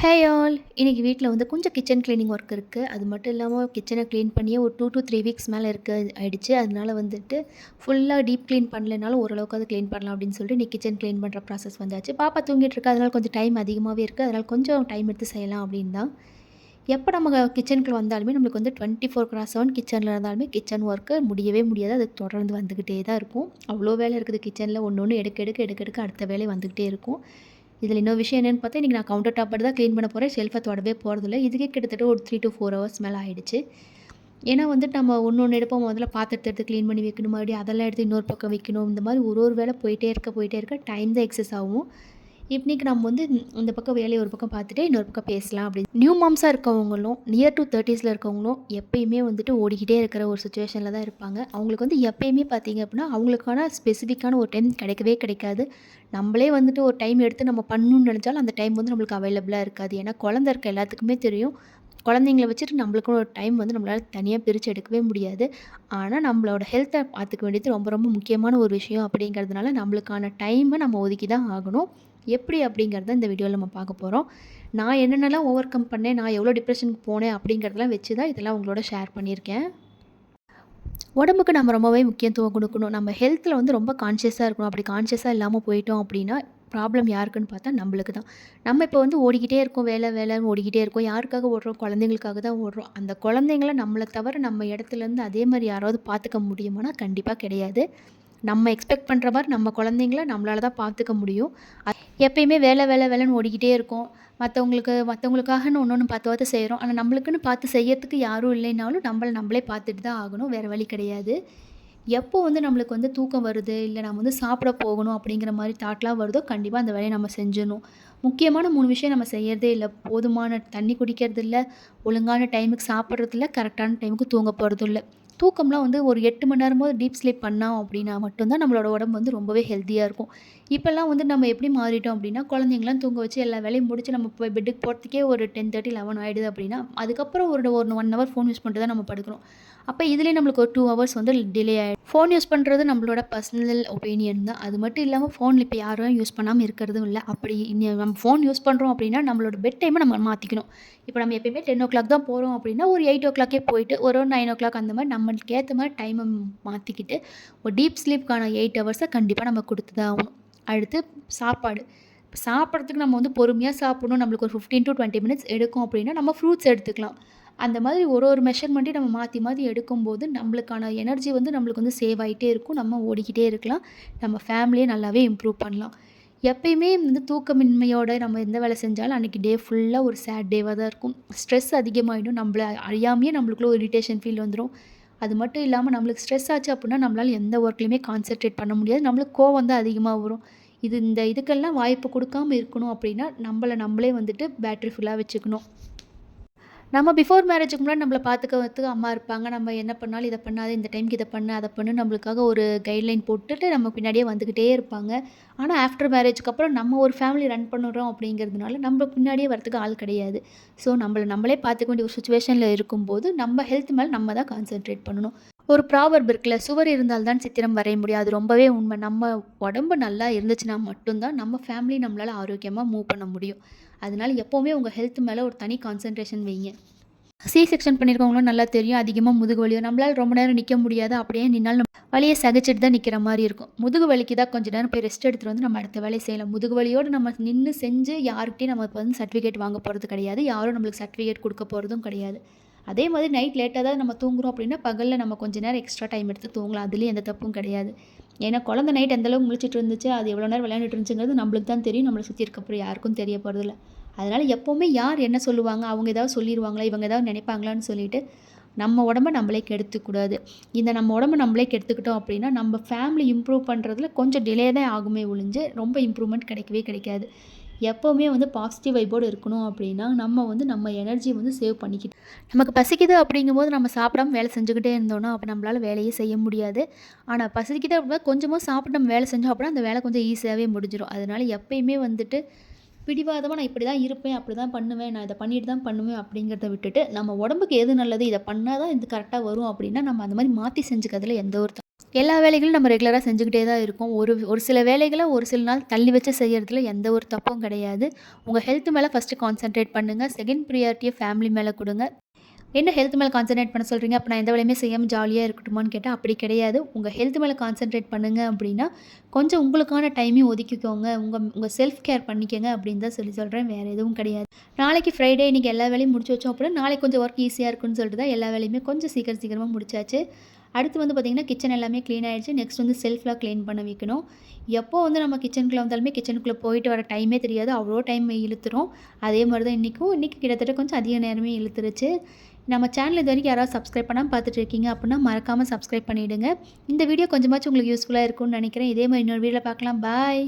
Hey all! இன்னைக்கு வீட்ல வந்து கொஞ்சம் கிச்சன் கிளீனிங் ஒர்க் இருக்கு. அது மட்டும் இல்லாம கிச்சன கிளீன் பண்ணியே ஒரு 2 to 3 வீக்ஸ் மேல ஆயிடுச்சு. அதனால வந்துட்டு ஃபுல்லா டீப் கிளீன் பண்ணலனாலும் ஓரளவுக்காவது கிளீன் பண்ணலாம் அப்படின்னு சொல்லிட்டு இன்னைக்கு கிச்சன் கிளீன் பண்ற ப்ராசஸ் வந்தாச்சு. பாப்பா தூங்கிட்டு இருக்கா. அதனால கொஞ்சம் டைம் அதிகமாவே இருக்கு. அதனால கொஞ்சம் டைம் எடுத்து செய்யலாம் அப்படின்னு தான். எப்ப நம்ம கிச்சனுக்குள்ள வந்தாலுமே நம்மளுக்கு வந்து 24/7 கிச்சன்ல இருந்தாலுமே கிச்சன் ஒர்க்கு முடியவே முடியாது. அது தொடர்ந்து வந்துகிட்டே தான் இருக்கும். அவ்ளோ வேலை இருக்குது கிச்சன்ல. ஒண்ணு ஒண்ணு எடுக்க அடுத்த வேலை வந்துகிட்டே இருக்கும். இதில இன்னொரு விஷயம் என்னன்னு பார்த்தா, இன்னைக்கு நான் கவுண்டர் டாப் மட்டும் தான் கிளீன் பண்ண போறேன். ஷெல்ஃப தொடவே போறதில்ல. இதுக்கே கிட்டத்தட்ட ஒரு 3 to 4 ஹவர்ஸ் மேல ஆயிடுச்சு. ஏன்னா வந்துட்டு நம்ம ஒண்ணு எடுப்போம். முதல்ல பாத்திரத்த எடுத்து கிளீன் பண்ணி வைக்கணும். மறுபடியும் அதெல்லாம் எடுத்து இன்னொரு பக்கம் வைக்கணும். இந்த மாரி ஒரு வேலை போயிட்டே இருக்க டைம் தான் எக்ஸஸ் ஆகும். இன்னைக்கு நம்ம வந்து இந்த பக்கம் வேலைய ஒரு பக்கம் பார்த்துட்டு, இன்னொரு பக்கம் பேசலாம் அப்படின்னு. நியூ மாம்ஸா இருக்கவங்களும், நியர் டூ 30ஸ்ல இருக்கவங்களும் எப்பயுமே வந்துட்டு ஓடிக்கிட்டே இருக்கிற ஒரு சிச்சுவேஷன்ல தான் இருப்பாங்க. அவங்களுக்கு வந்து எப்பயுமே பார்த்தீங்க அப்படின்னா, அவங்களுக்கான ஸ்பெசிஃபிக்கான ஒரு டைம் கிடைக்கவே கிடைக்காது. நம்மளே வந்துட்டு ஒரு டைம் எடுத்து நம்ம பண்ணணும்னு நெனச்சாலும், அந்த டைம் வந்து நம்மளுக்கு அவைலபிளா இருக்காது. ஏன்னா, குழந்தை இருக்க எல்லாத்துக்குமே தெரியும். குழந்தைங்கள வச்சுட்டு நம்மளுக்குன்னு ஒரு டைம் வந்து நம்மளால தனியா பிரிச்சு எடுக்கவே முடியாது. ஆனா, நம்மளோட ஹெல்த்த பார்த்துக்க வேண்டியது ரொம்ப ரொம்ப முக்கியமான ஒரு விஷயம் அப்படிங்கிறதுனால, நம்மளுக்கான டைம நம்ம ஒதுக்கி தான் ஆகணும். எப்படி அப்படிங்கிறத இந்த வீடியோல நம்ம பார்க்க போறோம். நான் என்னென்னலாம் ஓவர் கம் பண்ணேன், நான் எவ்வளோ டிப்ரஷனுக்கு போனேன் அப்படிங்கிறதெல்லாம் வச்சு தான் இதெல்லாம் உங்களோட ஷேர் பண்ணியிருக்கேன். உடம்புக்கு நம்ம ரொம்பவே முக்கியத்துவம் குடுக்கணும். நம்ம ஹெல்த்தில வந்து ரொம்ப கான்ஷியஸா இருக்கணும். அப்படி கான்ஷியஸா இல்லாம போயிட்டோம் அப்படின்னா, ப்ராப்ளம் யாருக்குன்னு பார்த்தா நம்மளுக்கு தான். நம்ம இப்போ வந்து ஓடிக்கிட்டே இருக்கோம். வேலைன்னு ஓடிக்கிட்டே இருக்கோம். யாருக்காக ஓடுறோம்? குழந்தைங்களுக்காக தான் ஓடுறோம். அந்த குழந்தைங்கள நம்மள தவிர நம்ம இடத்துலேருந்து அதே மாரி யாராவது பார்த்துக்க முடியுமானா, கண்டிப்பா கிடையாது. நம்ம எக்ஸ்பெக்ட் பண்ணுற மாரி நம்ம குழந்தைங்கள நம்மளால தான் பார்த்துக்க முடியும். எப்பயுமே வேலைன்னு ஓடிக்கிட்டே இருக்கோம். மத்தவங்களுக்காகன்னு ஒண்ணு பார்த்து செய்றோம். ஆனா நம்மளுக்குன்னு பார்த்து செய்யறதுக்கு யாரும் இல்லைனாலும் நம்மளே பார்த்துட்டு தான் ஆகணும். வேற வழி கிடையாது. எப்போ வந்து நம்மளுக்கு வந்து தூக்கம் வருது, இல்ல நம்ம வந்து சாப்பிட போகணும் அப்படிங்கிற மாரி தாட்லாம் வருதோ, கண்டிப்பா அந்த வேலைய நம்ம செஞ்சிடணும். முக்கியமான 3 விஷயம் நம்ம செய்யறதே இல்ல. போதுமான தண்ணி குடிக்கிறது இல்ல, ஒழுங்கான டைமுக்கு சாப்பிடுறது இல்ல, கரெக்டான டைமுக்கு தூங்க போறதும் இல்ல. தூக்கம்லாம் வந்து ஒரு 8 மணி நேரமாவது டீப் ஸ்லீப் பண்ணோம் அப்படின்னா மட்டும் தான் நம்மளோட உடம்பு வந்து ரொம்பவே ஹெல்த்தியா இருக்கும். இப்பல்லாம் வந்து நம்ம எப்படி மாறிட்டோம் அப்படின்னா, குழந்தைங்கலாம் தூங்க வச்சு எல்லா வேலையும் முடிச்சு நம்ம போய் பெட்டுக்கு போறதுக்கே ஒரு 10:30, 11 ஆயிடுது அப்படின்னா, அதுக்கப்புறம் ஒரு 1 ஹவர் ஃபோன் யூஸ் பண்ணிட்டு தான் நம்ம படுக்கிறோம். அப்ப இதுலயே நம்மளுக்கு ஒரு 2 ஹவர்ஸ் வந்து டிலே ஆயிடும். ஃபோன் யூஸ் பண்றது நம்மளோட பர்சனல் ஒப்பீனியன் தான். அது மட்டும் இல்லாம ஃபோன்ல இப்ப யாரும் யூஸ் பண்ணாம இருக்கிறதும் இல்ல. அப்படி நம்ம ஃபோன் யூஸ் பண்றோம் அப்படின்னா, நம்மளோட பெட் டைம நம்ம மாத்திக்கணும். இப்ப நம்ம எப்பயுமே 10:00 தான் போறோம் அப்படின்னா, ஒரு 8:00 போயிட்டு ஒரு 9:00 அந்த மாரி நம்மளுக்கு ஏத்த மாரி டைம மாத்திக்கிட்டு, ஒரு டீப் ஸ்லீப்க்கான 8 ஹவர்ஸ கண்டிப்பா நம்ம குடுத்து தான் ஆகணும். அடுத்து சாப்பாடு. சாப்பிட்றதுக்கு நம்ம வந்து பொறுமையா சாப்பிடணும். நம்மளுக்கு ஒரு 15 to 20 மினிட்ஸ் எடுக்கும் அப்படின்னா, நம்ம ஃப்ரூட்ஸ் எடுத்துக்கலாம். அந்த மாதிரி ஒரு மெஷர்மெண்ட்டையும் நம்ம மாத்தி எடுக்கும்போது, நம்மளுக்கான எனர்ஜி வந்து நம்மளுக்கு வந்து சேவ் ஆயிட்டே இருக்கும். நம்ம ஓடிக்கிட்டே இருக்கலாம். நம்ம ஃபேமிலிய நல்லாவே இம்ப்ரூவ் பண்ணலாம். எப்பயுமே வந்து தூக்கமின்மையோட நம்ம எந்த வேலை செஞ்சாலும் அன்னைக்கு டே ஃபுல்லா ஒரு சேட் டேவா தான் இருக்கும். ஸ்ட்ரெஸ் அதிகமாயிடும். நம்மள அறியாமயே நம்மளுக்குள்ள ஒரு இரிட்டேஷன் ஃபீல் வந்துரும். அது மட்டும் இல்லாம நம்மளுக்கு ஸ்ட்ரெஸ் ஆச்சு அப்படின்னா, நம்மளால எந்த ஒர்க்லயுமே கான்சன்ட்ரேட் பண்ண முடியாது. நம்மளுக்கு கோவம் தான் அதிகமா வரும். இதுக்கெல்லாம் வாய்ப்பு குடுக்காம இருக்கணும் அப்படின்னா, நம்மளே வந்துட்டு பேட்டரி ஃபுல்லா வச்சுக்கணும். நம்ம பிஃபோர் மேரேஜுக்கு முன்னாடி நம்மள பார்த்துக்கிறதுக்கு அம்மா இருப்பாங்க. நம்ம என்ன பண்ணாலும் இத பண்ணாத, இந்த டைம்க்கு இத பண்ணு, அத பண்ணு நம்மளுக்காக ஒரு கைட்லைன் போட்டுட்டு நம்ம பின்னாடியே வந்துக்கிட்டே இருப்பாங்க. ஆனா ஆஃப்டர் மேரேஜ்க்கு அப்புறம் நம்ம ஒரு ஃபேமிலி ரன் பண்ணுறோம் அப்படிங்கிறதுனால, நம்ம பின்னாடியே வரதுக்கு ஆள் கிடையாது. ஸோ நம்மளே பார்த்துக்க வேண்டிய ஒரு சிச்சுவேஷன்ல இருக்கும்போது, நம்ம ஹெல்த் மேல நம்ம தான் கான்சன்ட்ரேட் பண்ணணும். ஒரு ப்ராவர்ப் இருக்குல்ல, "சுவர் இருந்தால் தான் சித்திரம் வரைய முடியும்." அது ரொம்பவே உண்ம. நம்ம உடம்பு நல்லா இருந்துச்சுன்னா மட்டும் தான் நம்ம ஃபேமிலி நம்மளால ஆரோக்கியமா மூவ் பண்ண முடியும். அதனால எப்பவுமே உங்க ஹெல்த் மேல ஒரு தனி கான்சன்ட்ரேஷன் வைங்க. செக்ஷன் பண்ணியிருக்கவங்களும் நல்லா தெரியும். அதிகமா முதுகு வலியும். நம்மளால ரொம்ப நேரம் நிக்க முடியாது. அப்படியே நின்னாலும் வலிய சகிச்சுட்டு தான் நிக்கிற மாரி இருக்கும். முதுகு வலிக்குதா கொஞ்ச நேரம் போய் ரெஸ்ட் எடுத்துட்டு வந்து நம்ம அடுத்த வேலைய செய்யலாம். முதுகு வலியோட நம்ம நின்னு செஞ்சு யார்கிட்டயும் நம்ம இப்ப வந்து சர்டிஃபிகேட் வாங்க போறது கிடையாது. யாரும் நம்மளுக்கு சர்டிஃபிகேட் குடுக்க போறதும் கிடையாது. அதே மாதிரி நைட் லேட்டா தான் நம்ம தூங்குறோம் அப்படின்னா, பகல்ல நம்ம கொஞ்ச நேரம் எக்ஸ்ட்ரா டைம் எடுத்து தூங்கலாம். அதுலயும் எந்த தப்பும் கிடையாது. ஏன்னா குழந்தை நைட் எந்த அளவுக்கு முழிச்சுட்டு இருந்துச்சு, அது எவ்வளோ நேரம் விளையாண்டுட்டு இருந்துச்சுங்கிறது நம்மளுக்கு தான் தெரியும். நம்மள சுத்தி இருக்க யாருக்கும் தெரிய போறதில்ல. அதனால எப்பவுமே யார் என்ன சொல்லுவாங்க, அவங்க ஏதாவது சொல்லிருவாங்களா, இவங்க ஏதாவது நினைப்பாங்களான்னு சொல்லிட்டு, நம்ம உடம்ப நம்மளே கெடுத்துக்கூடாது. நம்ம உடம்ப நம்மளே கெடுத்துக்கிட்டோம் அப்படின்னா, நம்ம ஃபேமிலி இம்ப்ரூவ் பண்ணுறதுல கொஞ்சம் டிலே தான் ஆகுமே ஒழிஞ்சு, ரொம்ப இம்ப்ரூவ்மெண்ட் கிடைக்கவே கிடைக்காது. எப்பவுமே வந்து பாசிட்டிவ் வைப்போடு இருக்கணும் அப்படின்னா, நம்ம வந்து நம்ம எனர்ஜிய வந்து சேவ் பண்ணிக்கிட்டு நமக்கு பசிக்குது அப்படிங்கும்போது நம்ம சாப்பிடாம வேலை செஞ்சுக்கிட்டே இருந்தோம்னா, அப்ப நம்மளால வேலையே செய்ய முடியாது. ஆனா பசிக்குது அப்படின்னா கொஞ்சமா சாப்பிட்டு நம்ம வேலை செஞ்சோம் அப்படின்னா, அந்த வேலை கொஞ்சம் ஈஸியாவே முடிஞ்சிரும். அதனால எப்பயுமே வந்துட்டு பிடிவாதமா நான் இப்படி தான் இருப்பேன், அப்படி தான் பண்ணுவேன், நான் இத பண்ணிட்டு தான் பண்ணுவேன் அப்படிங்கிறத விட்டுட்டு, நம்ம உடம்புக்கு எது நல்லது, இத பண்ணா தான் இது கரெக்ட்டா வரும் அப்படின்னா, நம்ம அந்த மாரி மாத்தி செஞ்சுக்கிறதுல எந்த ஒரு எல்லா வேலைகளும் நம்ம ரெகுலராக செஞ்சுக்கிட்டே தான் இருக்கோம். ஒரு ஒரு சில வேலைகள ஒரு சில நாள் தள்ளி வச்சு செய்யறதுல எந்த ஒரு தப்பும் கிடையாது. உங்க ஹெல்த் மேல ஃபர்ஸ்ட்டு கான்சன்ட்ரேட் பண்ணுங்க. செகண்ட் ப்ரியாரிட்டிய ஃபேமிலி மேல குடுங்க. என்ன ஹெல்த் மேல கான்சன்ட்ரேட் பண்ண சொல்றீங்க? அப்ப நான் எந்த வேலையுமே செய்யாம ஜாலியா இருக்கட்டுமான்னு கேட்டா, அப்படி கிடையாது. உங்க ஹெல்த் மேல கான்சன்ட்ரேட் பண்ணுங்க அப்படின்னா, கொஞ்சம் உங்களுக்கான டைமையும் ஒதுக்கிக்கோங்க. உங்க உங்க செல்ஃப் கேர் பண்ணிக்கங்க அப்படின்னு தான் சொல்றேன். வேற எதுவும் கிடையாது. நாளைக்கு ஃப்ரைடே இன்னைக்கு எல்லா வேலையும் முடிச்சு வச்சோம் அப்படின்னா, நாளைக்கு கொஞ்சம் ஒர்க் ஈஸியா இருக்குன்னு சொல்லிட்டு தான் எல்லா வேலையுமே கொஞ்சம் சீக்கிரமா முடிச்சாச்சு. அடுத்து வந்து பார்த்தீங்கன்னா, கிச்சன் எல்லாமே கிளீன் ஆயிடுச்சு. நெக்ஸ்ட் வந்து செல்ஃப்லாம் கிளீன் பண்ண வைக்கணும். எப்போ வந்து நம்ம கிச்சனுக்குள்ள வந்தாலுமே கிச்சனுக்குள்ள போயிட்டு வர டைமே தெரியாது. அவ்வளோ டைம் இழுத்துரும். அதே மாரி தான் இன்னைக்கு கிட்டத்தட்ட கொஞ்சம் அதிக நேரமே இழுத்துருச்சு. நம்ம சேனல் இதுவரைக்கும் யாராவது சப்ஸ்கிரைப் பண்ணாம பார்த்துட்டு இருக்கீங்க அப்படின்னா, மறக்காம சப்ஸ்கிரைப் பண்ணிடுங்க. இந்த வீடியோ கொஞ்சமாச்சும் உங்களுக்கு யூஸ்ஃபுல்லா இருக்கும்னு நினைக்கிறேன். இதே மாரி இன்னொரு வீடியோல பார்க்கலாம். பாய்.